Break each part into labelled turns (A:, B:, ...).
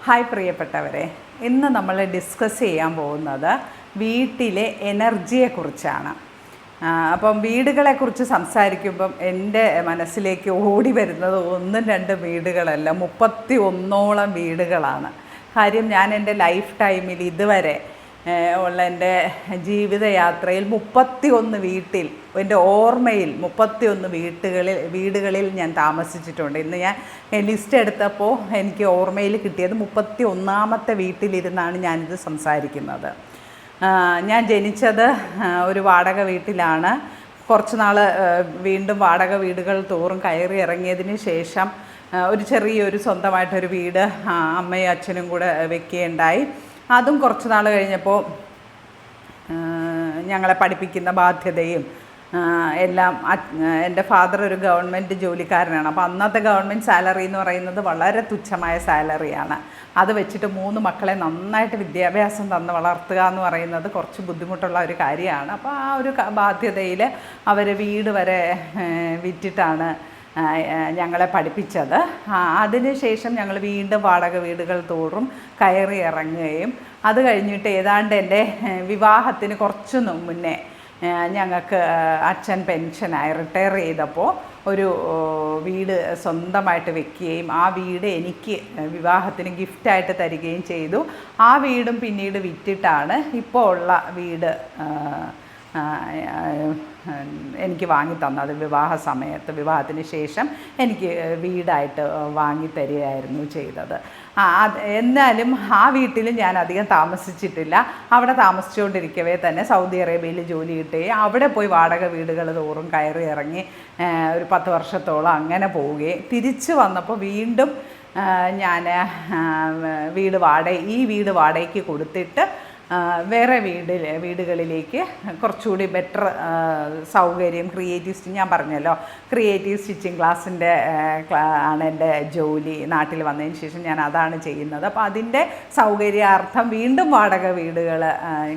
A: Hi പ്രിയപ്പെട്ടവരെ, ഇന്ന് നമ്മൾ ഡിസ്കസ് ചെയ്യാൻ പോകുന്നത് വീട്ടിലെ എനർജിയെക്കുറിച്ചാണ്. അപ്പം വീടുകളെക്കുറിച്ച് സംസാരിക്കുമ്പം എൻ്റെ മനസ്സിലേക്ക് ഓടി വരുന്നത് 1-2 വീടുകളല്ല, 31ഓളം വീടുകളാണ്. കാര്യം ഞാൻ എൻ്റെ ലൈഫ് ടൈമിൽ ഇതുവരെ ഉള്ള എൻ്റെ ജീവിതയാത്രയിൽ 31 വീട്ടിൽ, എൻ്റെ ഓർമ്മയിൽ 31 വീടുകളിൽ ഞാൻ താമസിച്ചിട്ടുണ്ട്. ഇന്ന് ഞാൻ ലിസ്റ്റ് എടുത്തപ്പോൾ എനിക്ക് ഓർമ്മയിൽ കിട്ടിയത് 31ാമത്തെ വീട്ടിലിരുന്നാണ് ഞാനിത് സംസാരിക്കുന്നത്. ഞാൻ ജനിച്ചത് ഒരു വാടക വീട്ടിലാണ്. കുറച്ച് നാൾ വീണ്ടും വാടക വീടുകൾ തോറും കയറി ഇറങ്ങിയതിന് ശേഷം ഒരു ചെറിയൊരു സ്വന്തമായിട്ടൊരു വീട് അമ്മയും അച്ഛനും കൂടെ വെക്കുകയുണ്ടായി. അതും കുറച്ച് നാൾ കഴിഞ്ഞപ്പോൾ ഞങ്ങളെ പഠിപ്പിക്കുന്ന ബാധ്യതയും എല്ലാം, എൻ്റെ ഫാദർ ഒരു ഗവൺമെൻറ് ജോലിക്കാരനാണ്. അപ്പോൾ അന്നത്തെ ഗവൺമെൻറ് സാലറി എന്ന് പറയുന്നത് വളരെ തുച്ഛമായ സാലറിയാണ്. അത് വെച്ചിട്ട് 3 മക്കളെ നന്നായിട്ട് വിദ്യാഭ്യാസം തന്ന് വളർത്തുക എന്ന് പറയുന്നത് കുറച്ച് ബുദ്ധിമുട്ടുള്ള ഒരു കാര്യമാണ്. അപ്പോൾ ആ ഒരു ബാധ്യതയിൽ അവർ വീട് വരെ വിറ്റിട്ടാണ് ഞങ്ങളെ പഠിപ്പിച്ചത്. അതിനുശേഷം ഞങ്ങൾ വീണ്ടും വാടക വീടുകൾ തോറും കയറി ഇറങ്ങുകയും അത് കഴിഞ്ഞിട്ട് ഏതാണ്ട് എൻ്റെ വിവാഹത്തിന് കുറച്ച് മുന്നേ ഞങ്ങൾക്ക് അച്ഛൻ പെൻഷനായി റിട്ടയർ ചെയ്തപ്പോൾ ഒരു വീട് സ്വന്തമായിട്ട് വെക്കുകയും ആ വീട് എനിക്ക് വിവാഹത്തിന് ഗിഫ്റ്റായിട്ട് തരികയും ചെയ്തു. ആ വീടും പിന്നീട് വിറ്റിട്ടാണ് ഇപ്പോൾ ഉള്ള വീട് എനിക്ക് വാങ്ങിത്തന്നത്. വിവാഹ സമയത്ത്, വിവാഹത്തിന് ശേഷം എനിക്ക് വീടായിട്ട് വാങ്ങിത്തരികയായിരുന്നു ചെയ്തത്. എന്നാലും ആ വീട്ടിൽ ഞാൻ അധികം താമസിച്ചിട്ടില്ല. അവിടെ താമസിച്ചുകൊണ്ടിരിക്കവേ തന്നെ സൗദി അറേബ്യയിൽ ജോലി കിട്ടുകയും അവിടെ പോയി വാടക വീടുകൾ തോറും കയറി ഇറങ്ങി ഒരു 10 വർഷത്തോളം അങ്ങനെ പോവുകയും തിരിച്ച് വന്നപ്പോൾ വീണ്ടും ഞാൻ ഈ വീട് വാടകയ്ക്ക് കൊടുത്തിട്ട് വേറെ വീടുകളിലേക്ക് കുറച്ചുകൂടി ബെറ്റർ സൗകര്യം, ക്രിയേറ്റീവ് ഞാൻ പറഞ്ഞല്ലോ, ക്രിയേറ്റീവ് സ്റ്റിച്ചിങ് ക്ലാസ്സിൻ്റെ ആണ് എൻ്റെ ജോലി. നാട്ടിൽ വന്നതിന് ശേഷം ഞാൻ അതാണ് ചെയ്യുന്നത്. അപ്പോൾ അതിൻ്റെ സൗകര്യാർത്ഥം വീണ്ടും വാടക വീടുകൾ,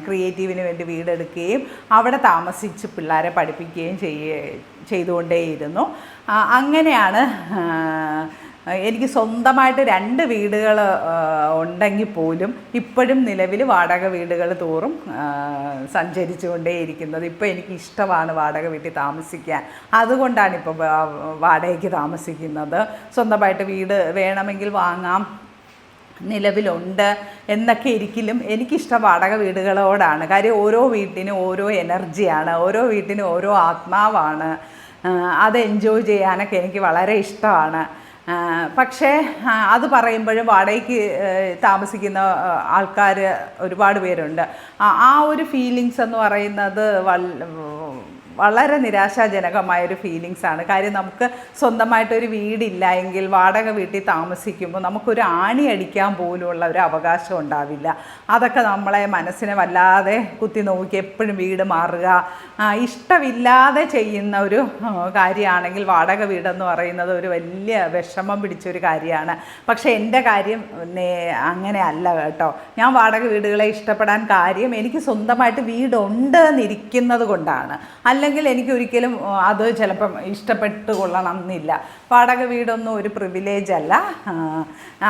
A: ക്രിയേറ്റീവിന് വേണ്ടി വീടെടുക്കുകയും അവിടെ താമസിച്ച് പിള്ളേരെ പഠിപ്പിക്കുകയും ചെയ്തുകൊണ്ടേയിരുന്നു. അങ്ങനെയാണ് എനിക്ക് സ്വന്തമായിട്ട് 2 വീടുകൾ ഉണ്ടെങ്കിൽ പോലും ഇപ്പോഴും നിലവിൽ വാടക വീടുകൾ തോറും സഞ്ചരിച്ചു കൊണ്ടേയിരിക്കുന്നത്. ഇപ്പോൾ എനിക്ക് ഇഷ്ടമാണ് വാടക വീട്ടിൽ താമസിക്കാൻ. അതുകൊണ്ടാണ് ഇപ്പോൾ വാടകയ്ക്ക് താമസിക്കുന്നത്. സ്വന്തമായിട്ട് വീട് വേണമെങ്കിൽ വാങ്ങാം, നിലവിലുണ്ട് എന്നൊക്കെ ഇരിക്കലും എനിക്കിഷ്ടം വാടക വീടുകളോടാണ്. കാര്യം ഓരോ വീട്ടിനും ഓരോ എനർജിയാണ്, ഓരോ വീട്ടിനും ഓരോ ആത്മാവാണ്. അത് എൻജോയ് ചെയ്യാനൊക്കെ എനിക്ക് വളരെ ഇഷ്ടമാണ്. പക്ഷേ അത് പറയുമ്പോഴും വാടകയ്ക്ക് താമസിക്കുന്ന ആൾക്കാർ ഒരുപാട് പേരുണ്ട്. ആ ഒരു ഫീലിങ്സ് എന്ന് പറയുന്നത് വളരെ നിരാശാജനകമായൊരു ഫീലിങ്സാണ്. കാര്യം നമുക്ക് സ്വന്തമായിട്ടൊരു വീടില്ല എങ്കിൽ വാടക വീട്ടിൽ താമസിക്കുമ്പോൾ നമുക്കൊരു ആണി അടിക്കാൻ പോലുമുള്ള ഒരു അവകാശം ഉണ്ടാവില്ല. അതൊക്കെ നമ്മളെ മനസ്സിനെ വല്ലാതെ കുത്തി നോക്കി എപ്പോഴും വീട് മാറുക, ഇഷ്ടമില്ലാതെ ചെയ്യുന്ന ഒരു കാര്യമാണെങ്കിൽ വാടക വീടെന്ന് പറയുന്നത് ഒരു വലിയ വിഷമം പിടിച്ചൊരു കാര്യമാണ്. പക്ഷേ എൻ്റെ കാര്യം അങ്ങനെ അല്ല കേട്ടോ. ഞാൻ വാടക വീടുകളെ ഇഷ്ടപ്പെടാൻ കാര്യം എനിക്ക് സ്വന്തമായിട്ട് വീടുണ്ട് എന്നിരിക്കുന്നത് കൊണ്ടാണ്. അല്ലെങ്കിൽ എനിക്ക് ഒരിക്കലും അത് ചിലപ്പം ഇഷ്ടപ്പെട്ട് കൊള്ളണം എന്നില്ല. വാടക വീടൊന്നും ഒരു പ്രിവിലേജ് അല്ല.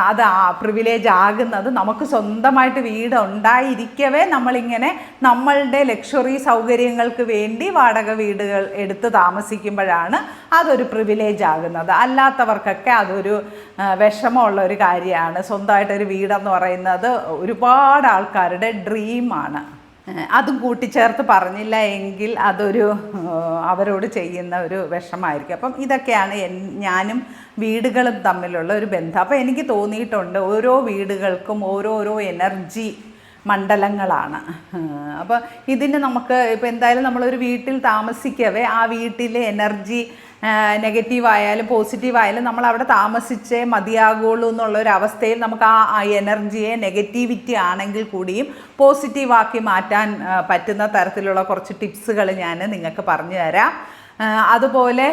A: അത് പ്രിവിലേജ് ആകുന്നത് നമുക്ക് സ്വന്തമായിട്ട് വീടുണ്ടായിരിക്കവേ നമ്മളിങ്ങനെ നമ്മളുടെ ലക്ഷറി സൗകര്യങ്ങൾക്ക് വേണ്ടി വാടക വീടുകൾ എടുത്ത് താമസിക്കുമ്പോഴാണ് അതൊരു പ്രിവിലേജ് ആകുന്നത്. അല്ലാത്തവർക്കൊക്കെ അതൊരു വിഷമമുള്ള ഒരു കാര്യമാണ്. സ്വന്തമായിട്ടൊരു വീടെന്ന് പറയുന്നത് ഒരുപാട് ആൾക്കാരുടെ ഡ്രീമാണ്. അതും കൂട്ടിച്ചേർത്ത് പറഞ്ഞില്ല എങ്കിൽ അതൊരു അവരോട് ചെയ്യുന്ന ഒരു വിഷമമായിരിക്കും. അപ്പം ഇതൊക്കെയാണ് ഞാനും വീടുകളും തമ്മിലുള്ള ഒരു ബന്ധം. അപ്പോൾ എനിക്ക് തോന്നിയിട്ടുണ്ട് ഓരോ വീടുകൾക്കും ഓരോരോ എനർജി മണ്ഡലങ്ങളാണ്. അപ്പോൾ ഇതിന് നമുക്ക് ഇപ്പോൾ എന്തായാലും നമ്മളൊരു വീട്ടിൽ താമസിക്കവേ ആ വീട്ടിലെ എനർജി നെഗറ്റീവായാലും പോസിറ്റീവായാലും നമ്മൾ അവിടെ താമസിച്ചേ മതിയാകുള്ളൂ എന്നുള്ളൊരവസ്ഥയിൽ നമുക്ക് ആ എനർജിയെ നെഗറ്റിവിറ്റി ആണെങ്കിൽ കൂടിയും പോസിറ്റീവാക്കി മാറ്റാൻ പറ്റുന്ന തരത്തിലുള്ള കുറച്ച് ടിപ്സുകൾ ഞാൻ നിങ്ങൾക്ക് പറഞ്ഞു തരാം. അതുപോലെ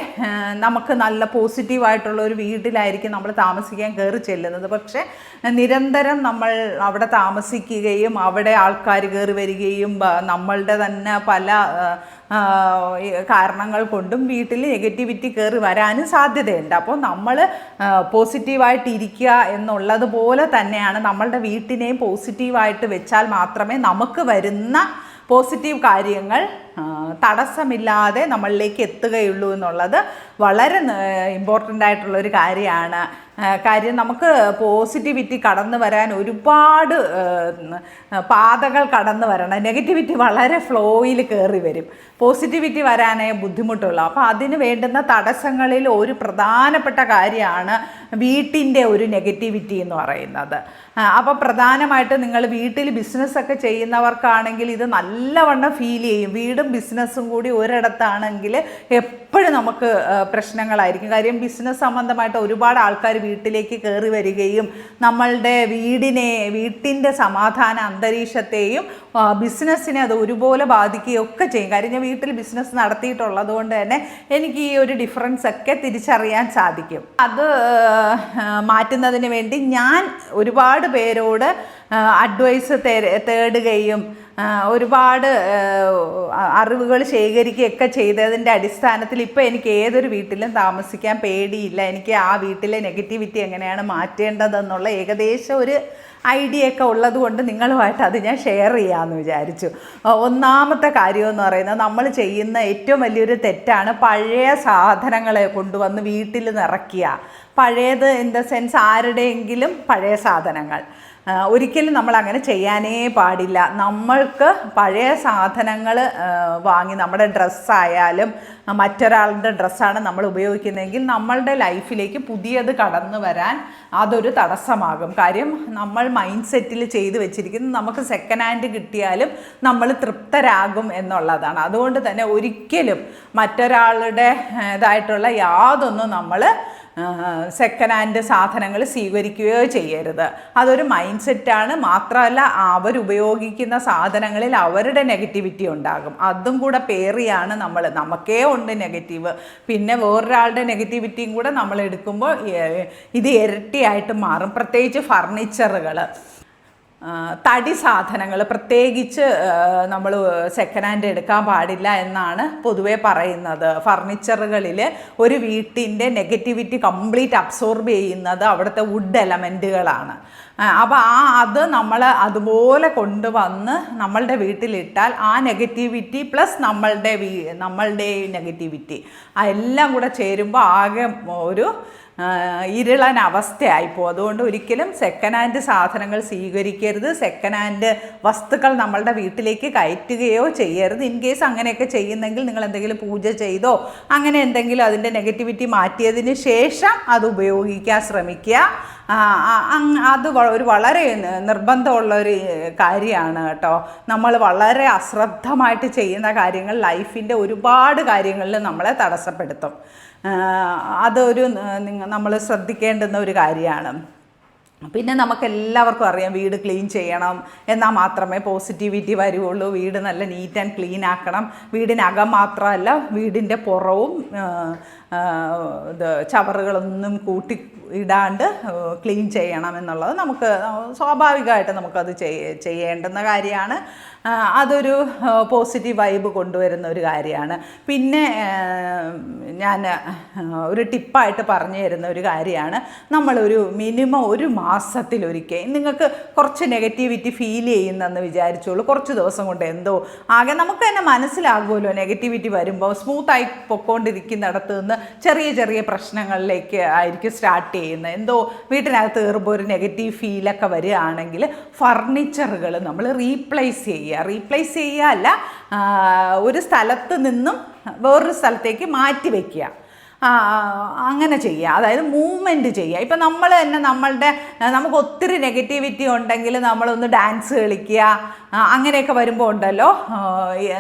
A: നമുക്ക് നല്ല പോസിറ്റീവായിട്ടുള്ള ഒരു വീട്ടിലായിരിക്കും നമ്മൾ താമസിക്കാൻ കയറി ചെല്ലുന്നത്. പക്ഷേ നിരന്തരം നമ്മൾ അവിടെ താമസിക്കുകയും അവിടെ ആൾക്കാർ കയറി വരികയും നമ്മളുടെ തന്നെ പല കാരണങ്ങൾ കൊണ്ടും വീട്ടിൽ നെഗറ്റിവിറ്റി കയറി വരാനും സാധ്യതയുണ്ട്. അപ്പോൾ നമ്മൾ പോസിറ്റീവായിട്ടിരിക്കുക എന്നുള്ളതുപോലെ തന്നെയാണ് നമ്മളുടെ വീട്ടിനെയും പോസിറ്റീവായിട്ട് വെച്ചാൽ മാത്രമേ നമുക്ക് വരുന്ന പോസിറ്റീവ് കാര്യങ്ങൾ തടസ്സമില്ലാതെ നമ്മളിലേക്ക് എത്തുകയുള്ളൂ എന്നുള്ളത് വളരെ ഇമ്പോർട്ടൻ്റ് ആയിട്ടുള്ളൊരു കാര്യമാണ്. കാര്യം നമുക്ക് പോസിറ്റിവിറ്റി കടന്നു വരാൻ ഒരുപാട് പാതകൾ കടന്നു വരണം. നെഗറ്റിവിറ്റി വളരെ ഫ്ലോയിൽ കയറി വരും, പോസിറ്റിവിറ്റി വരാനേ ബുദ്ധിമുട്ടുള്ളൂ. അപ്പോൾ അതിന് വേണ്ടുന്ന തടസ്സങ്ങളിൽ ഒരു പ്രധാനപ്പെട്ട കാര്യമാണ് വീട്ടിൻ്റെ ഒരു നെഗറ്റിവിറ്റി എന്ന് പറയുന്നത്. അപ്പോൾ പ്രധാനമായിട്ട് നിങ്ങൾ വീട്ടിൽ ബിസിനസ്സൊക്കെ ചെയ്യുന്നവർക്കാണെങ്കിൽ ഇത് നല്ലവണ്ണം ഫീൽ ചെയ്യും. വീടും ബിസിനസ്സും കൂടി ഒരിടത്താണെങ്കിൽ എപ്പോഴും നമുക്ക് പ്രശ്നങ്ങളായിരിക്കും. കാര്യം ബിസിനസ് സംബന്ധമായിട്ട് ഒരുപാട് ആൾക്കാർ വീട്ടിലേക്ക് കയറി വരികയും നമ്മളുടെ വീട്ടിൻ്റെ സമാധാന അന്തരീക്ഷത്തെയും ബിസിനസ്സിനെ അത് ഒരുപോലെ ബാധിക്കുകയൊക്കെ ചെയ്യും. കാര്യം ഞാൻ വീട്ടിൽ ബിസിനസ് നടത്തിയിട്ടുള്ളത് കൊണ്ട് തന്നെ എനിക്ക് ഈ ഒരു ഡിഫറൻസ് ഒക്കെ തിരിച്ചറിയാൻ സാധിക്കും. അത് മാറ്റുന്നതിന് വേണ്ടി ഞാൻ ഒരുപാട് പേരോട് അഡ്വൈസ് തേടുകയും ഒരുപാട് അറിവുകൾ ശേഖരിക്കുകയൊക്കെ ചെയ്തതിൻ്റെ അടിസ്ഥാനത്തിൽ ഇപ്പോൾ എനിക്ക് ഏതൊരു വീട്ടിലും താമസിക്കാൻ പേടിയില്ല. എനിക്ക് ആ വീട്ടിലെ നെഗറ്റിവിറ്റി എങ്ങനെയാണ് മാറ്റേണ്ടതെന്നുള്ള ഏകദേശം ഒരു ഐഡിയ ഒക്കെ ഉള്ളത് കൊണ്ട് നിങ്ങളുമായിട്ട് അത് ഞാൻ ഷെയർ ചെയ്യാമെന്ന് വിചാരിച്ചു. ഒന്നാമത്തെ കാര്യമെന്ന് പറയുന്നത്, നമ്മൾ ചെയ്യുന്ന ഏറ്റവും വലിയൊരു തെറ്റാണ് പഴയ സാധനങ്ങളെ കൊണ്ടുവന്ന് വീട്ടിൽ നിറയ്ക്കുക. പഴയത് ഇൻ ദ സെൻസ് ആരുടെയെങ്കിലും പഴയ സാധനങ്ങൾ. ഒരിക്കലും നമ്മൾ അങ്ങനെ ചെയ്യാനേ പാടില്ല. നമ്മൾക്ക് പഴയ സാധനങ്ങൾ വാങ്ങി, നമ്മുടെ ഡ്രസ്സായാലും മറ്റൊരാളുടെ ഡ്രസ്സാണ് നമ്മൾ ഉപയോഗിക്കുന്നതെങ്കിൽ നമ്മളുടെ ലൈഫിലേക്ക് പുതിയത് കടന്നു വരാൻ അതൊരു തടസ്സമാകും. കാര്യം നമ്മൾ മൈൻഡ് സെറ്റിൽ ചെയ്ത് വെച്ചിരിക്കുന്നത് നമുക്ക് സെക്കൻഡ് ഹാൻഡ് കിട്ടിയാലും നമ്മൾ തൃപ്തരാകും എന്നുള്ളതാണ്. അതുകൊണ്ട് തന്നെ ഒരിക്കലും മറ്റൊരാളുടെ ഇതായിട്ടുള്ള യാതൊന്നും നമ്മൾ സെക്കൻഡ് ഹാൻഡ് സാധനങ്ങൾ സ്വീകരിക്കുകയോ ചെയ്യരുത്. അതൊരു മൈൻഡ് സെറ്റാണ്. മാത്രമല്ല അവരുപയോഗിക്കുന്ന സാധനങ്ങളിൽ അവരുടെ നെഗറ്റിവിറ്റി ഉണ്ടാകും. അതും കൂടെ പേറിയാണ് നമുക്കേ ഉണ്ട് നെഗറ്റീവ്, പിന്നെ വേറൊരാളുടെ നെഗറ്റിവിറ്റിയും കൂടെ നമ്മൾ എടുക്കുമ്പോൾ ഇത് ഇരട്ടിയായിട്ട് മാറും. പ്രത്യേകിച്ച് ഫർണിച്ചറുകൾ, തടി സാധനങ്ങൾ പ്രത്യേകിച്ച് നമ്മൾ സെക്കൻഡ് ഹാൻഡ് എടുക്കാൻ പാടില്ല എന്നാണ് പൊതുവേ പറയുന്നത്. ഫർണിച്ചറുകളിൽ ഒരു വീട്ടിൻ്റെ നെഗറ്റിവിറ്റി കംപ്ലീറ്റ് അബ്സോർബ് ചെയ്യുന്നത് അവിടുത്തെ വുഡ് എലമെൻറ്റുകളാണ്. അപ്പോൾ അത് നമ്മൾ അതുപോലെ കൊണ്ടുവന്ന് നമ്മളുടെ വീട്ടിലിട്ടാൽ ആ നെഗറ്റിവിറ്റി പ്ലസ് നമ്മളുടെ നെഗറ്റിവിറ്റി എല്ലാം കൂടെ ചേരുമ്പോൾ ആകെ ഒരു ഇരുളൻ അവസ്ഥയായിപ്പോൾ. അതുകൊണ്ട് ഒരിക്കലും സെക്കൻഡ് ഹാൻഡ് സാധനങ്ങൾ സ്വീകരിക്കരുത്. സെക്കൻഡ് ഹാൻഡ് വസ്തുക്കൾ നമ്മളുടെ വീട്ടിലേക്ക് കയറ്റുകയോ ചെയ്യരുത്. ഇൻ കേസ് അങ്ങനെയൊക്കെ ചെയ്യുന്നെങ്കിൽ നിങ്ങൾ എന്തെങ്കിലും പൂജ ചെയ്തോ അങ്ങനെ എന്തെങ്കിലും അതിൻ്റെ നെഗറ്റിവിറ്റി മാറ്റിയതിന് ശേഷം അത് ഉപയോഗിക്കാൻ ശ്രമിക്കുക. അത് ഒരു വളരെ നിർബന്ധമുള്ളൊരു കാര്യമാണ് കേട്ടോ. നമ്മൾ വളരെ അശ്രദ്ധമായിട്ട് ചെയ്യുന്ന കാര്യങ്ങൾ ലൈഫിൻ്റെ ഒരുപാട് കാര്യങ്ങളിൽ നമ്മളെ തടസ്സപ്പെടുത്തും. അതൊരു നമ്മൾ ശ്രദ്ധിക്കേണ്ടുന്ന ഒരു കാര്യമാണ്. പിന്നെ നമുക്കെല്ലാവർക്കും അറിയാം വീട് ക്ലീൻ ചെയ്യണം എന്നാൽ മാത്രമേ പോസിറ്റിവിറ്റി വരുള്ളൂ. വീട് നല്ല നീറ്റ് ആൻഡ് ക്ലീൻ ആക്കണം. വീടിനകം മാത്രമല്ല വീടിൻ്റെ പുറവും ചവറുകളൊന്നും കൂട്ടി ഇടാണ്ട് ക്ലീൻ ചെയ്യണം എന്നുള്ളത് നമുക്ക് സ്വാഭാവികമായിട്ട് നമുക്കത് ചെയ്യേണ്ടുന്ന കാര്യമാണ്. അതൊരു പോസിറ്റീവ് വൈബ് കൊണ്ടുവരുന്ന ഒരു കാര്യമാണ്. പിന്നെ ഞാൻ ഒരു ടിപ്പായിട്ട് പറഞ്ഞു തരുന്ന ഒരു കാര്യമാണ്, നമ്മളൊരു മിനിമം ഒരു മാസത്തിലൊരിക്കൽ നിങ്ങൾക്ക് കുറച്ച് നെഗറ്റിവിറ്റി ഫീൽ ചെയ്യുന്നെന്ന് വിചാരിച്ചോളൂ. കുറച്ച് ദിവസം കൊണ്ട് എന്തോ ആകെ നമുക്ക് തന്നെ മനസ്സിലാകുമല്ലോ നെഗറ്റിവിറ്റി വരുമ്പോൾ. സ്മൂത്തായി പൊയ്ക്കൊണ്ടിരിക്കുന്നിടത്ത് നിന്ന് ചെറിയ ചെറിയ പ്രശ്നങ്ങളിലേക്ക് ആയിരിക്കും സ്റ്റാർട്ട് ചെയ്യുന്നത്. എന്തോ വീട്ടിനകത്ത് കയറുമ്പോൾ ഒരു നെഗറ്റീവ് ഫീലൊക്കെ വരികയാണെങ്കിൽ ഫർണിച്ചറുകൾ നമ്മൾ റീപ്ലേസ് ചെയ്യുക അല്ല, ഒരു സ്ഥലത്ത് നിന്നും വേറൊരു സ്ഥലത്തേക്ക് മാറ്റി വയ്ക്കുക. അങ്ങനെ ചെയ്യുക, അതായത് മൂവ്മെൻറ്റ് ചെയ്യുക. ഇപ്പം നമ്മൾ തന്നെ നമുക്ക് ഒത്തിരി നെഗറ്റിവിറ്റി ഉണ്ടെങ്കിൽ നമ്മളൊന്ന് ഡാൻസ് കളിക്കുക, അങ്ങനെയൊക്കെ വരുമ്പോൾ ഉണ്ടല്ലോ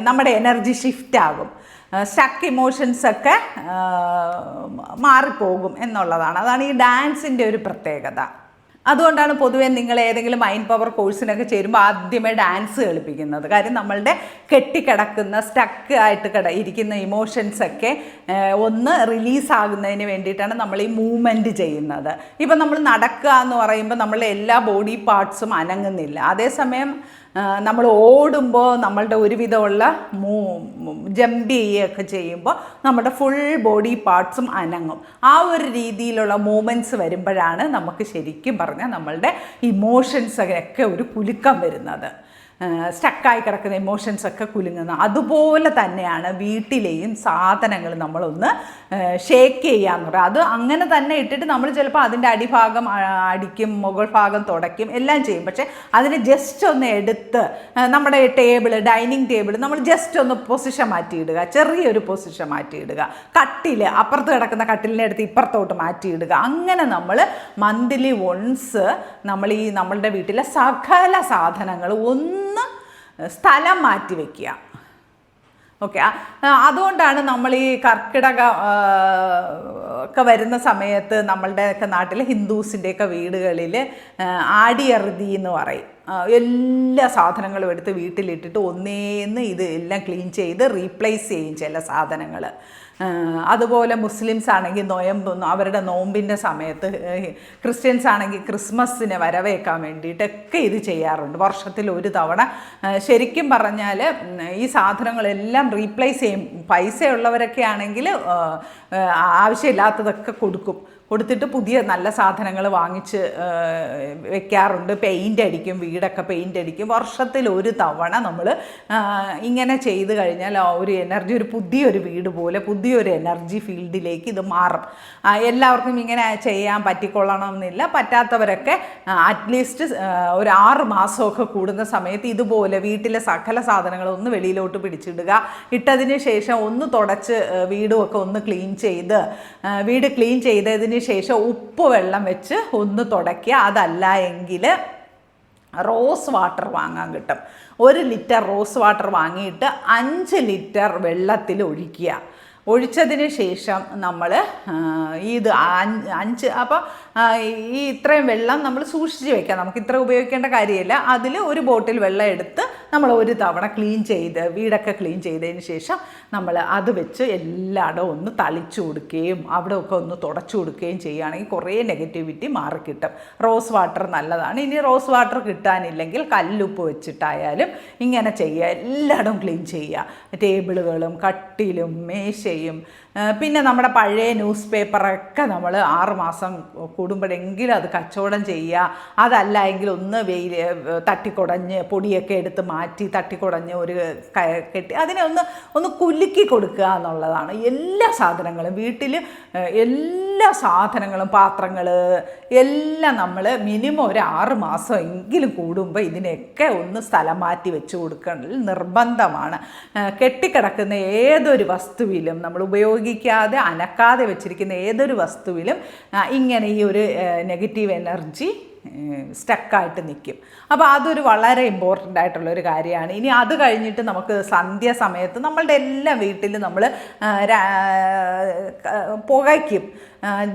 A: നമ്മുടെ എനർജി ഷിഫ്റ്റ് ആകും. സ്റ്റക്ക് ഇമോഷൻസൊക്കെ മാറിപ്പോകും എന്നുള്ളതാണ്. അതാണ് ഈ ഡാൻസിൻ്റെ ഒരു പ്രത്യേകത. അതുകൊണ്ടാണ് പൊതുവേ നിങ്ങൾ ഏതെങ്കിലും മൈൻഡ് പവർ കോഴ്സിനൊക്കെ ചേരുമ്പോൾ ആദ്യമേ ഡാൻസ് കളിപ്പിക്കുന്നത്. കാര്യം നമ്മളുടെ കെട്ടിക്കിടക്കുന്ന സ്റ്റക്ക് ആയിട്ട് ഇരിക്കുന്ന ഇമോഷൻസൊക്കെ ഒന്ന് റിലീസാകുന്നതിന് വേണ്ടിയിട്ടാണ് നമ്മൾ ഈ മൂവ്മെൻറ്റ് ചെയ്യുന്നത്. ഇപ്പം നമ്മൾ നടക്കുക എന്ന് പറയുമ്പോൾ നമ്മളുടെ എല്ലാ ബോഡി പാർട്സും അനങ്ങുന്നില്ല. അതേസമയം നമ്മൾ ഓടുമ്പോൾ നമ്മളുടെ ഒരുവിധമുള്ള ജമ്പ് ചെയ്യുകയൊക്കെ ചെയ്യുമ്പോൾ നമ്മുടെ ഫുൾ ബോഡി പാർട്സും അനങ്ങും. ആ ഒരു രീതിയിലുള്ള മൂവ്മെൻറ്റ്സ് വരുമ്പോഴാണ് നമുക്ക് ശരിക്കും പറഞ്ഞാൽ നമ്മളുടെ ഇമോഷൻസൊക്കെ ഒരു കുലുക്കം വരുന്നത്, സ്റ്റക്കായി കിടക്കുന്ന ഇമോഷൻസൊക്കെ കുലുങ്ങുന്നത്. അതുപോലെ തന്നെയാണ് വീട്ടിലെയും സാധനങ്ങൾ നമ്മളൊന്ന് ഷേക്ക് ചെയ്യാന്ന് പറയുക. അത് അങ്ങനെ തന്നെ ഇട്ടിട്ട് നമ്മൾ ചിലപ്പോൾ അതിൻ്റെ അടിഭാഗം അടിക്കും, മുകൾ ഭാഗം തുടയ്ക്കും, എല്ലാം ചെയ്യും. പക്ഷേ അതിന് ജസ്റ്റ് ഒന്ന് എടുത്ത് നമ്മുടെ ഡൈനിങ് ടേബിൾ നമ്മൾ ജസ്റ്റ് ഒന്ന് പൊസിഷൻ മാറ്റിയിടുക, ചെറിയൊരു പൊസിഷൻ മാറ്റിയിടുക, കട്ടിൽ അപ്പുറത്ത് കിടക്കുന്ന കട്ടിലിനെ എടുത്ത് ഇപ്പുറത്തോട്ട് മാറ്റിയിടുക. അങ്ങനെ നമ്മൾ മന്ത്ലി വൺസ് നമ്മൾ നമ്മളുടെ വീട്ടിലെ സകല സാധനങ്ങൾ ഒന്ന് സ്ഥലം മാറ്റി വയ്ക്കുക. ഓക്കെ, അതുകൊണ്ടാണ് നമ്മൾ ഈ കർക്കിടക ഒക്കെ വരുന്ന സമയത്ത് നമ്മളുടെയൊക്കെ നാട്ടിൽ ഹിന്ദൂസിൻ്റെയൊക്കെ വീടുകളിൽ ആടിയറുതി എന്ന് പറയും. എല്ലാ സാധനങ്ങളും എടുത്ത് വീട്ടിലിട്ടിട്ട് ഒന്നേന്ന് ഇത് എല്ലാം ക്ലീൻ ചെയ്ത് റീപ്ലേസ് ചെയ്യും ചില സാധനങ്ങൾ. അതുപോലെ മുസ്ലിംസ് ആണെങ്കിൽ അവരുടെ നോമ്പിൻ്റെ സമയത്ത്, ക്രിസ്ത്യൻസ് ആണെങ്കിൽ ക്രിസ്മസിന് വരവേക്കാൻ വേണ്ടിയിട്ടൊക്കെ ഇത് ചെയ്യാറുണ്ട്. വർഷത്തിൽ ഒരു തവണ ശരിക്കും പറഞ്ഞാൽ ഈ സാധനങ്ങളെല്ലാം റീപ്ലേസ് ചെയ്യും. പൈസയുള്ളവരൊക്കെ ആണെങ്കിൽ ആവശ്യമില്ലാത്തതൊക്കെ കൊടുത്തിട്ട് പുതിയ നല്ല സാധനങ്ങൾ വാങ്ങിച്ച് വെക്കാറുണ്ട്. പെയിൻ്റ് അടിക്കും, വീടൊക്കെ പെയിൻ്റ് അടിക്കും. വർഷത്തിൽ ഒരു തവണ നമ്മൾ ഇങ്ങനെ ചെയ്ത് കഴിഞ്ഞാൽ ഒരു എനർജി, ഒരു പുതിയൊരു വീട് പോലെ പുതിയൊരു എനർജി ഫീൽഡിലേക്ക് ഇത് മാറും. എല്ലാവർക്കും ഇങ്ങനെ ചെയ്യാൻ പറ്റിക്കൊള്ളണമെന്നില്ല. പറ്റാത്തവരൊക്കെ അറ്റ്ലീസ്റ്റ് ഒരു 6 മാസമൊക്കെ കൂടുന്ന സമയത്ത് ഇതുപോലെ വീട്ടിലെ സകല സാധനങ്ങളൊന്ന് വെളിയിലോട്ട് പിടിച്ചിടുക. ഇട്ടതിന് ശേഷം ഒന്ന് തുടച്ച് വീടുമൊക്കെ ഒന്ന് ക്ലീൻ ചെയ്ത്, വീട് ക്ലീൻ ചെയ്തതിന് ശേഷം ഉപ്പ് വെള്ളം വെച്ച് ഒന്ന് തുടയ്ക്കുക. അതല്ല എങ്കിൽ റോസ് വാട്ടർ വാങ്ങാൻ കിട്ടും. 1 ലിറ്റർ റോസ് വാട്ടർ വാങ്ങിയിട്ട് 5 ലിറ്റർ വെള്ളത്തിൽ ഒഴിച്ചതിന് ശേഷം നമ്മൾ ഇത് 5 അപ്പോൾ ഈ ഇത്രയും വെള്ളം നമ്മൾ സൂക്ഷിച്ച് വെക്കാം. നമുക്ക് ഇത്ര ഉപയോഗിക്കേണ്ട കാര്യമില്ല. അതിൽ ഒരു ബോട്ടിൽ വെള്ളം എടുത്ത് നമ്മൾ ഒരു തവണ ക്ലീൻ ചെയ്ത് വീടൊക്കെ ക്ലീൻ ചെയ്തതിന് ശേഷം നമ്മൾ അത് വെച്ച് എല്ലായിടവും ഒന്ന് തളിച്ചു കൊടുക്കുകയും അവിടെയൊക്കെ ഒന്ന് തുടച്ചു കൊടുക്കുകയും ചെയ്യുകയാണെങ്കിൽ കുറേ നെഗറ്റിവിറ്റി മാറിക്കിട്ടും. റോസ് വാട്ടർ നല്ലതാണ്. ഇനി റോസ് വാട്ടർ കിട്ടാനില്ലെങ്കിൽ കല്ലുപ്പ് വെച്ചിട്ടായാലും ഇങ്ങനെ ചെയ്യുക. എല്ലായിടവും ക്ലീൻ ചെയ്യുക. ടേബിളുകളും കട്ടിലും മേശയും, പിന്നെ നമ്മുടെ പഴയ ന്യൂസ് പേപ്പറൊക്കെ നമ്മൾ 6 മാസം കൂടുമ്പോഴെങ്കിലും അത് കച്ചവടം ചെയ്യുക. അതല്ല എങ്കിൽ ഒന്ന് തട്ടിക്കുടഞ്ഞ് പൊടിയൊക്കെ എടുത്ത് മാറ്റി തട്ടിക്കുടഞ്ഞ് ഒരു കെട്ടി അതിനെ ഒന്ന് കുലുക്കി കൊടുക്കുക എന്നുള്ളതാണ്. എല്ലാ സാധനങ്ങളും വീട്ടിൽ എല്ലാ സാധനങ്ങളും, പാത്രങ്ങൾ എല്ലാം നമ്മൾ മിനിമം ഒരു 6 മാസം എങ്കിലും കൂടുമ്പോൾ ഇതിനെയൊക്കെ ഒന്ന് സ്ഥലം മാറ്റി വെച്ച് കൊടുക്കുന്നത് നിർബന്ധമാണ്. കെട്ടിക്കിടക്കുന്ന ഏതൊരു വസ്തുവിലും, നമ്മൾ ഉപയോഗിക്കാതെ അനക്കാതെ വെച്ചിരിക്കുന്ന ഏതൊരു വസ്തുവിലും ഇങ്ങനെ ഈ ഒരു നെഗറ്റീവ് എനർജി സ്റ്റക്കായിട്ട് നിൽക്കും. അപ്പോൾ അതൊരു വളരെ ഇമ്പോർട്ടൻ്റ് ആയിട്ടുള്ളൊരു കാര്യമാണ്. ഇനി അത് കഴിഞ്ഞിട്ട് നമുക്ക് സന്ധ്യാസമയത്ത് നമ്മളുടെ എല്ലാ വീട്ടിലും നമ്മൾ പുകയ്ക്കും.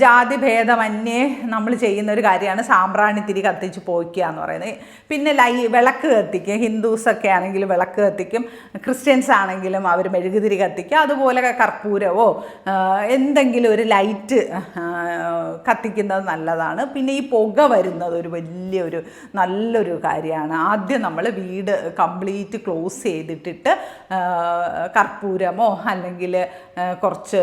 A: ജാതി ഭേദമന്യേ നമ്മൾ ചെയ്യുന്ന ഒരു കാര്യമാണ് സാമ്പ്രാണിത്തിരി കത്തിച്ച് പോയിക്കുക എന്ന് പറയുന്നത്. പിന്നെ വിളക്ക് കത്തിക്കുക. ഹിന്ദുസൊക്കെ ആണെങ്കിൽ വിളക്ക് കത്തിക്കും, ക്രിസ്ത്യൻസ് ആണെങ്കിലും അവർ മെഴുകുതിരി കത്തിക്കുക. അതുപോലെ കർപ്പൂരവോ എന്തെങ്കിലും ഒരു ലൈറ്റ് കത്തിക്കുന്നത് നല്ലതാണ്. പിന്നെ ഈ പുക വരുന്നത് ഒരു വലിയൊരു നല്ലൊരു കാര്യമാണ്. ആദ്യം നമ്മൾ വീട് കംപ്ലീറ്റ് ക്ലോസ് ചെയ്തിട്ടിട്ട് കർപ്പൂരമോ അല്ലെങ്കിൽ കുറച്ച്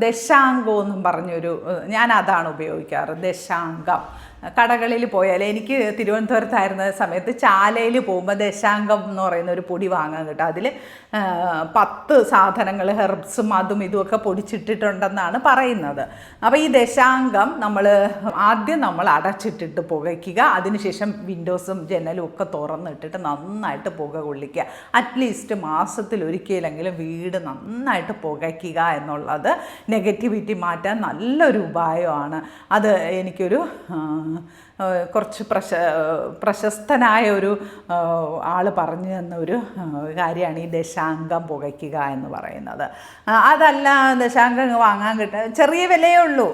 A: ദശാംഗം എന്നും പറഞ്ഞൊരു, ഞാൻ അതാണ് ഉപയോഗിക്കാറ്, ദശാംഗം. കടകളിൽ പോയാൽ, എനിക്ക് തിരുവനന്തപുരത്തായിരുന്ന സമയത്ത് ചാലയിൽ പോകുമ്പോൾ ദശാംഗം എന്ന് പറയുന്ന ഒരു പൊടി വാങ്ങാൻ കിട്ടും. അതിൽ 10 സാധനങ്ങൾ, ഹെർബ്സും അതും ഇതുമൊക്കെ പൊടിച്ചിട്ടിട്ടുണ്ടെന്നാണ് പറയുന്നത്. അപ്പോൾ ഈ ദശാംഗം ആദ്യം നമ്മൾ അടച്ചിട്ടിട്ട് പുകയ്ക്കുക. അതിനുശേഷം വിൻഡോസും ജനലും ഒക്കെ തുറന്നിട്ടിട്ട് നന്നായിട്ട് പുക കൊള്ളിക്കുക. അറ്റ്ലീസ്റ്റ് മാസത്തിലൊരിക്കലെങ്കിലും വീട് നന്നായിട്ട് പുകയ്ക്കുക എന്നുള്ളത് നെഗറ്റിവിറ്റി മാറ്റാൻ നല്ലൊരു ഉപായമാണ്. അത് എനിക്കൊരു കുറച്ച് പ്രശസ്തനായ ഒരു ആൾ പറഞ്ഞു തന്ന ഒരു കാര്യമാണ് ഈ ദശാംഗം പുകയ്ക്കുക എന്ന് പറയുന്നത്. അതല്ല, ദശാംഗം വാങ്ങാൻ കിട്ടുക ചെറിയ വിലയേ ഉള്ളൂ.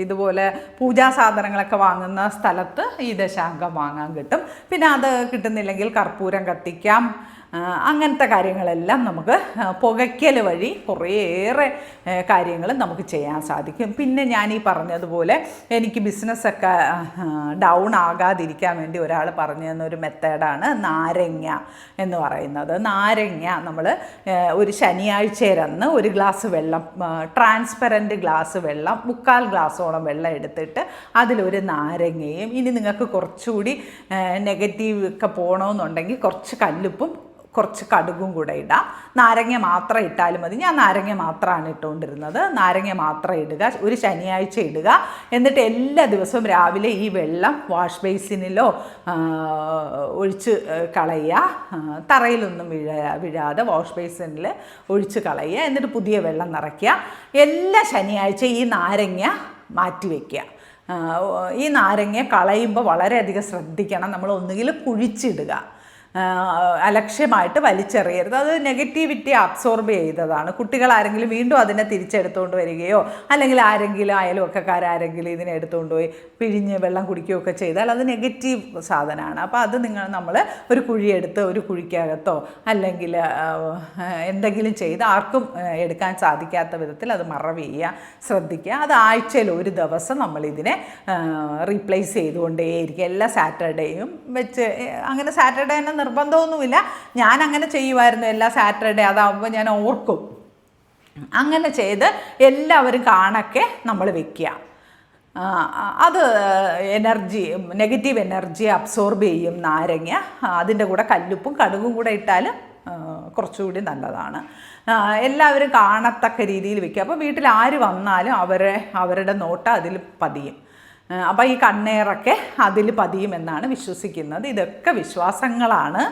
A: ഇതുപോലെ പൂജാ സാധനങ്ങളൊക്കെ വാങ്ങുന്ന സ്ഥലത്ത് ഈ ദശാംഗം വാങ്ങാൻ കിട്ടും. പിന്നെ അത് കിട്ടുന്നില്ലെങ്കിൽ കർപ്പൂരം കത്തിക്കാം. അങ്ങനത്തെ കാര്യങ്ങളെല്ലാം നമുക്ക് പുകയ്ക്കൽ വഴി കുറേയേറെ കാര്യങ്ങൾ നമുക്ക് ചെയ്യാൻ സാധിക്കും. പിന്നെ ഞാൻ ഈ പറഞ്ഞതുപോലെ എനിക്ക് ബിസിനസ്സൊക്കെ ഡൗൺ ആകാതിരിക്കാൻ വേണ്ടി ഒരാൾ പറഞ്ഞു തന്നൊരു മെത്തേഡാണ് നാരങ്ങ എന്ന് പറയുന്നത്. നാരങ്ങ നമ്മൾ ഒരു ശനിയാഴ്ചയിലന്ന് ഒരു ഗ്ലാസ് വെള്ളം, ട്രാൻസ്പെറൻറ്റ് ഗ്ലാസ് വെള്ളം, 3/4 ഗ്ലാസോളം വെള്ളം എടുത്തിട്ട് അതിലൊരു നാരങ്ങയും, ഇനി നിങ്ങൾക്ക് കുറച്ചുകൂടി നെഗറ്റീവ് ഒക്കെ പോകണമെന്നുണ്ടെങ്കിൽ കുറച്ച് കല്ലുപ്പും കുറച്ച് കടുകും കൂടെ ഇടാം. നാരങ്ങ മാത്രം ഇട്ടാലും മതി. ഞാൻ നാരങ്ങ മാത്രമാണ് ഇട്ടുകൊണ്ടിരുന്നത്. നാരങ്ങ മാത്രം ഇടുക, ഒരു ശനിയാഴ്ച ഇടുക. എന്നിട്ട് എല്ലാ ദിവസവും രാവിലെ ഈ വെള്ളം വാഷ് ബേസിനിലോ ഒഴിച്ച് കളയുക. തറയിലൊന്നും വീഴാതെ വാഷ് ബേസിനിൽ ഒഴിച്ച് കളയുക. എന്നിട്ട് പുതിയ വെള്ളം നിറയ്ക്കുക. എല്ലാ ശനിയാഴ്ച ഈ നാരങ്ങ മാറ്റി വയ്ക്കുക. ഈ നാരങ്ങ കളയുമ്പോൾ വളരെയധികം ശ്രദ്ധിക്കണം. നമ്മൾ ഒന്നുകിൽ കുഴിച്ചിടുക, അലക്ഷ്യമായിട്ട് വലിച്ചെറിയരുത്. അത് നെഗറ്റിവിറ്റി അബ്സോർബ് ചെയ്തതാണ്. കുട്ടികളാരെങ്കിലും വീണ്ടും അതിനെ തിരിച്ചെടുത്തുകൊണ്ട് വരികയോ അല്ലെങ്കിൽ ആരെങ്കിലും അയൽവക്കക്കാരെങ്കിലും ഇതിനെ എടുത്തുകൊണ്ട് പോയി പിഴിഞ്ഞ് വെള്ളം കുടിക്കുകയൊക്കെ ചെയ്താൽ അത് നെഗറ്റീവ് സാധനമാണ്. അപ്പോൾ അത് നമ്മൾ ഒരു കുഴിയെടുത്ത് ഒരു കുഴിക്കകത്തോ അല്ലെങ്കിൽ എന്തെങ്കിലും ചെയ്ത് ആർക്കും എടുക്കാൻ സാധിക്കാത്ത വിധത്തിൽ അത് മറവ് ചെയ്യുക, ശ്രദ്ധിക്കുക. അത് ആഴ്ചയിൽ ഒരു ദിവസം നമ്മളിതിനെ റീപ്ലേസ് ചെയ്തുകൊണ്ടേയിരിക്കുക. എല്ലാ സാറ്റർഡേയും വെച്ച്, അങ്ങനെ സാറ്റർഡേ തന്നെ നിർബന്ധമൊന്നുമില്ല. ഞാൻ അങ്ങനെ ചെയ്യുമായിരുന്നു എല്ലാ സാറ്റർഡേ. അതാകുമ്പോൾ ഞാൻ ഓർക്കും. അങ്ങനെ ചെയ്ത് എല്ലാവരും കാണക്കെ നമ്മൾ വെക്കുക. അത് നെഗറ്റീവ് എനർജി അബ്സോർബ് ചെയ്യും നാരങ്ങ. അതിൻ്റെ കൂടെ കല്ലുപ്പും കടുകും കൂടെ ഇട്ടാൽ കുറച്ചുകൂടി നല്ലതാണ്. എല്ലാവരും കാണത്തക്ക രീതിയിൽ വെക്കുക. അപ്പോൾ വീട്ടിൽ ആര് വന്നാലും അവരുടെ നോട്ടം അതിൽ പതിയും. അപ്പോൾ ഈ കണ്ണേറൊക്കെ അതിൽ പതിയുമെന്നാണ് വിശ്വസിക്കുന്നത്. ഇതൊക്കെ വിശ്വാസങ്ങളാണ്,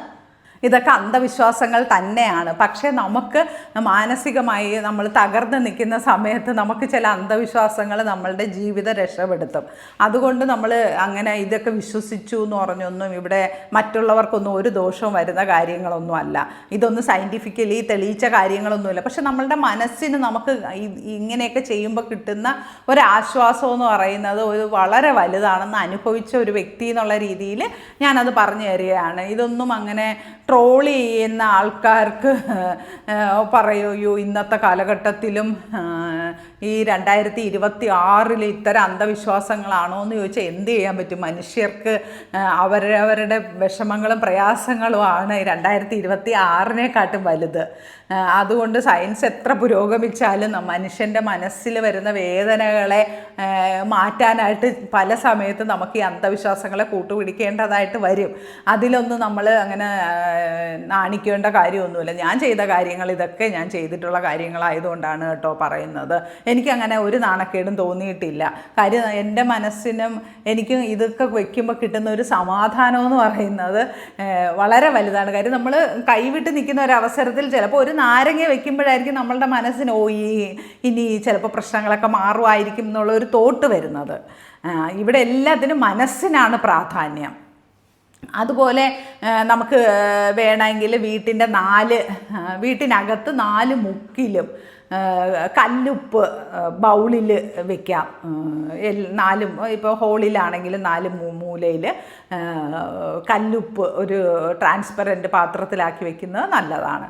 A: ഇതൊക്കെ അന്ധവിശ്വാസങ്ങൾ തന്നെയാണ്. പക്ഷേ നമുക്ക് മാനസികമായി നമ്മൾ തകർന്ന് നിൽക്കുന്ന സമയത്ത് നമുക്ക് ചില അന്ധവിശ്വാസങ്ങൾ നമ്മളുടെ ജീവിതം രക്ഷപ്പെടുത്തും. അതുകൊണ്ട് നമ്മൾ അങ്ങനെ ഇതൊക്കെ വിശ്വസിച്ചു എന്ന് പറഞ്ഞൊന്നും ഇവിടെ മറ്റുള്ളവർക്കൊന്നും ഒരു ദോഷവും വരുന്ന കാര്യങ്ങളൊന്നും അല്ല. ഇതൊന്നും സയൻറ്റിഫിക്കലി തെളിയിച്ച കാര്യങ്ങളൊന്നുമില്ല. പക്ഷെ നമ്മളുടെ മനസ്സിന് നമുക്ക് ഇങ്ങനെയൊക്കെ ചെയ്യുമ്പോൾ കിട്ടുന്ന ഒരാശ്വാസം എന്ന് പറയുന്നത് ഒരു വളരെ വലുതാണെന്ന് അനുഭവിച്ച ഒരു വ്യക്തി എന്നുള്ള രീതിയിൽ ഞാനത് പറഞ്ഞു തരികയാണ്. ഇതൊന്നും അങ്ങനെ ട്രോൾ ചെയ്യുന്ന ആൾക്കാർക്ക് പറയുകയോ ഇന്നത്തെ കാലഘട്ടത്തിലും ഈ 2026 ഇത്തരം അന്ധവിശ്വാസങ്ങളാണോ എന്ന് ചോദിച്ചാൽ എന്ത് ചെയ്യാൻ പറ്റും? മനുഷ്യർക്ക് അവരവരുടെ വിഷമങ്ങളും പ്രയാസങ്ങളുമാണ് 2026 വലുത്. അതുകൊണ്ട് സയൻസ് എത്ര പുരോഗമിച്ചാലും മനുഷ്യൻ്റെ മനസ്സിൽ വരുന്ന വേദനകളെ മാറ്റാനായിട്ട് പല സമയത്ത് നമുക്ക് ഈ അന്ധവിശ്വാസങ്ങളെ കൂട്ടുപിടിക്കേണ്ടതായിട്ട് വരും. അതിലൊന്നും നമ്മൾ അങ്ങനെ നാണിക്കേണ്ട കാര്യമൊന്നുമില്ല. ഞാൻ ചെയ്ത കാര്യങ്ങൾ ഇതൊക്കെ ഞാൻ ചെയ്തിട്ടുള്ള കാര്യങ്ങളായതുകൊണ്ടാണ് കേട്ടോ പറയുന്നത്. എനിക്കങ്ങനെ ഒരു നാണക്കേടും തോന്നിയിട്ടില്ല. കാര്യം എൻ്റെ മനസ്സിനും എനിക്കും ഇതൊക്കെ വയ്ക്കുമ്പോൾ കിട്ടുന്ന ഒരു സമാധാനം എന്ന് പറയുന്നത് വളരെ വലുതാണ്. കാര്യം നമ്മൾ കൈവിട്ട് നിൽക്കുന്ന ഒരു അവസരത്തിൽ ചിലപ്പോൾ ഒരു നാരങ്ങ വയ്ക്കുമ്പോഴായിരിക്കും നമ്മളുടെ മനസ്സിന് ഇനി ചിലപ്പോൾ പ്രശ്നങ്ങളൊക്കെ മാറുമായിരിക്കും എന്നുള്ളൊരു തോട്ട് വരുന്നത്. ഇവിടെ എല്ലാത്തിനും മനസ്സിനാണ് പ്രാധാന്യം. അതുപോലെ നമുക്ക് വേണമെങ്കിൽ വീട്ടിനകത്ത് 4 മുക്കിലും കല്ലുപ്പ് ബൗളിൽ വെക്കാം. 4 ഇപ്പോൾ ഹോളിലാണെങ്കിലും 4 മൂലയിൽ കല്ലുപ്പ് ഒരു ട്രാൻസ്പെറൻറ്റ് പാത്രത്തിലാക്കി വെക്കുന്നത് നല്ലതാണ്.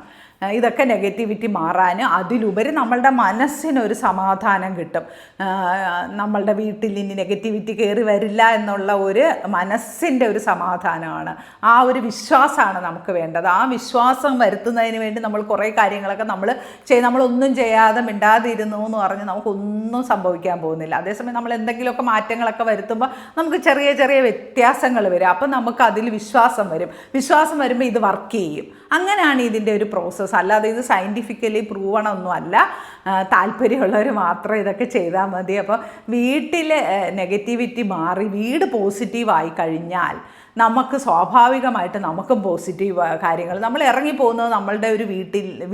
A: ഇതൊക്കെ നെഗറ്റിവിറ്റി മാറാനും അതിലുപരി നമ്മളുടെ മനസ്സിനൊരു സമാധാനം കിട്ടും. നമ്മളുടെ വീട്ടിൽ ഇനി നെഗറ്റിവിറ്റി കയറി വരില്ല എന്നുള്ള ഒരു മനസ്സിൻ്റെ ഒരു സമാധാനമാണ്. ആ ഒരു വിശ്വാസമാണ് നമുക്ക് വേണ്ടത്. ആ വിശ്വാസം വരുത്തുന്നതിന് വേണ്ടി നമ്മൾ കുറേ കാര്യങ്ങളൊക്കെ നമ്മളൊന്നും ചെയ്യാതെ മിണ്ടാതിരുന്നു എന്ന് പറഞ്ഞ് നമുക്കൊന്നും സംഭവിക്കാൻ പോകുന്നില്ല. അതേസമയം നമ്മൾ എന്തെങ്കിലുമൊക്കെ മാറ്റങ്ങളൊക്കെ വരുത്തുമ്പോൾ നമുക്ക് ചെറിയ ചെറിയ വ്യത്യാസങ്ങൾ വരും. അപ്പം നമുക്ക് അതിൽ വിശ്വാസം വരും. വിശ്വാസം വരുമ്പോൾ ഇത് വർക്ക് ചെയ്യും. അങ്ങനെയാണ് ഇതിൻ്റെ ഒരു പ്രോസസ്സ്. അല്ലാതെ ഇത് സയൻറ്റിഫിക്കലി പ്രൂവണമൊന്നും അല്ല. താല്പര്യമുള്ളവർ മാത്രം ഇതൊക്കെ ചെയ്താൽ മതി. അപ്പോൾ വീട്ടിൽ നെഗറ്റിവിറ്റി മാറി വീട് പോസിറ്റീവായി കഴിഞ്ഞാൽ നമുക്ക് സ്വാഭാവികമായിട്ട് നമുക്കും പോസിറ്റീവ് കാര്യങ്ങൾ, നമ്മൾ ഇറങ്ങിപ്പോകുന്നത് നമ്മളുടെ ഒരു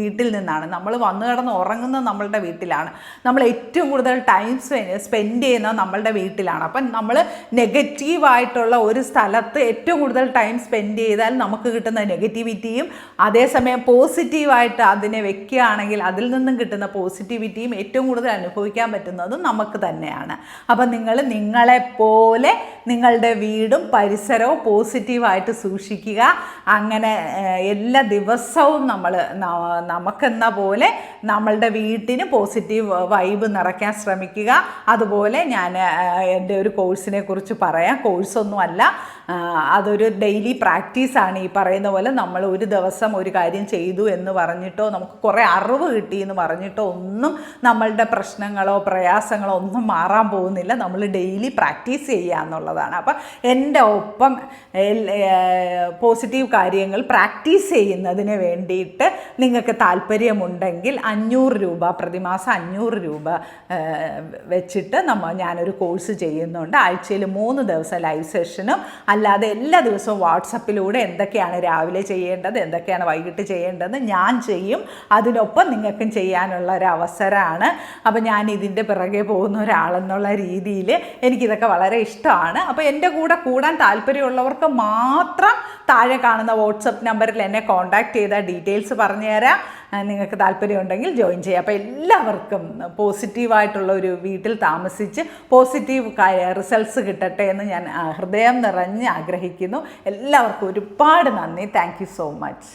A: വീട്ടിൽ നിന്നാണ്, നമ്മൾ വന്നു കിടന്ന് ഉറങ്ങുന്നത് നമ്മളുടെ വീട്ടിലാണ്, നമ്മൾ ഏറ്റവും കൂടുതൽ ടൈം സ്പെൻഡ് ചെയ്യുന്നത് നമ്മളുടെ വീട്ടിലാണ്. അപ്പം നമ്മൾ നെഗറ്റീവായിട്ടുള്ള ഒരു സ്ഥലത്ത് ഏറ്റവും കൂടുതൽ ടൈം സ്പെൻഡ് ചെയ്താൽ നമുക്ക് കിട്ടുന്ന നെഗറ്റിവിറ്റിയും അതേസമയം പോസിറ്റീവായിട്ട് അതിനെ വെക്കുകയാണെങ്കിൽ അതിൽ നിന്നും കിട്ടുന്ന പോസിറ്റിവിറ്റിയും ഏറ്റവും കൂടുതൽ അനുഭവിക്കാൻ പറ്റുന്നതും നമുക്ക് തന്നെയാണ്. അപ്പം നിങ്ങളെപ്പോലെ നിങ്ങളുടെ വീടും പരിസരവും പോസിറ്റീവായിട്ട് സൂക്ഷിക്കുക. അങ്ങനെ എല്ലാ ദിവസവും നമുക്കെന്ന പോലെ നമ്മളുടെ വീട്ടിന് പോസിറ്റീവ് വൈബ് നിറയ്ക്കാൻ ശ്രമിക്കുക. അതുപോലെ ഞാൻ എൻ്റെ ഒരു കോഴ്സിനെ കുറിച്ച് പറയാം. കോഴ്സൊന്നുമല്ല, അതൊരു ഡെയിലി പ്രാക്ടീസാണ്. ഈ പറയുന്ന പോലെ നമ്മൾ ഒരു ദിവസം ഒരു കാര്യം ചെയ്തു എന്ന് പറഞ്ഞിട്ടോ നമുക്ക് കുറേ അറിവ് കിട്ടി എന്ന് പറഞ്ഞിട്ടോ ഒന്നും നമ്മളുടെ പ്രശ്നങ്ങളോ പ്രയാസങ്ങളോ ഒന്നും മാറാൻ പോകുന്നില്ല. നമ്മൾ ഡെയിലി പ്രാക്ടീസ് ചെയ്യുക എന്നുള്ളതാണ്. അപ്പം എൻ്റെ ഒപ്പം പോസിറ്റീവ് കാര്യങ്ങൾ പ്രാക്ടീസ് ചെയ്യുന്നതിന് വേണ്ടിയിട്ട് നിങ്ങൾക്ക് താല്പര്യമുണ്ടെങ്കിൽ 500 രൂപ പ്രതിമാസം 500 രൂപ വെച്ചിട്ട് ഞാനൊരു കോഴ്സ് ചെയ്യുന്നുണ്ട്. ആഴ്ചയിൽ 3 ദിവസം ലൈവ് സെഷനും അല്ലാതെ എല്ലാ ദിവസവും വാട്സപ്പിലൂടെ എന്തൊക്കെയാണ് രാവിലെ ചെയ്യേണ്ടത് എന്തൊക്കെയാണ് വൈകിട്ട് ചെയ്യേണ്ടത് ഞാൻ ചെയ്യും. അതിനൊപ്പം നിങ്ങൾക്കും ചെയ്യാനുള്ള ഒരു അവസരമാണ്. അപ്പോൾ ഞാൻ ഇതിൻ്റെ പിറകെ പോകുന്ന ഒരാളെന്നുള്ള രീതിയിൽ എനിക്കിതൊക്കെ വളരെ ഇഷ്ടമാണ്. അപ്പോൾ എൻ്റെ കൂടെ കൂടാൻ താല്പര്യമുള്ളവർക്ക് മാത്രം താഴെ കാണുന്ന വാട്സപ്പ് നമ്പറിൽ എന്നെ കോൺടാക്റ്റ് ചെയ്താൽ ഡീറ്റെയിൽസ് പറഞ്ഞു തരാം. നിങ്ങൾക്ക് താല്പര്യമുണ്ടെങ്കിൽ ജോയിൻ ചെയ്യാം. അപ്പോൾ എല്ലാവർക്കും പോസിറ്റീവായിട്ടുള്ള ഒരു വീട്ടിൽ താമസിച്ച് പോസിറ്റീവ് റിസൾട്ട്സ് കിട്ടട്ടെ എന്ന് ഞാൻ ഹൃദയം നിറഞ്ഞ് ആഗ്രഹിക്കുന്നു. എല്ലാവർക്കും ഒരുപാട് നന്ദി. Thank you so much.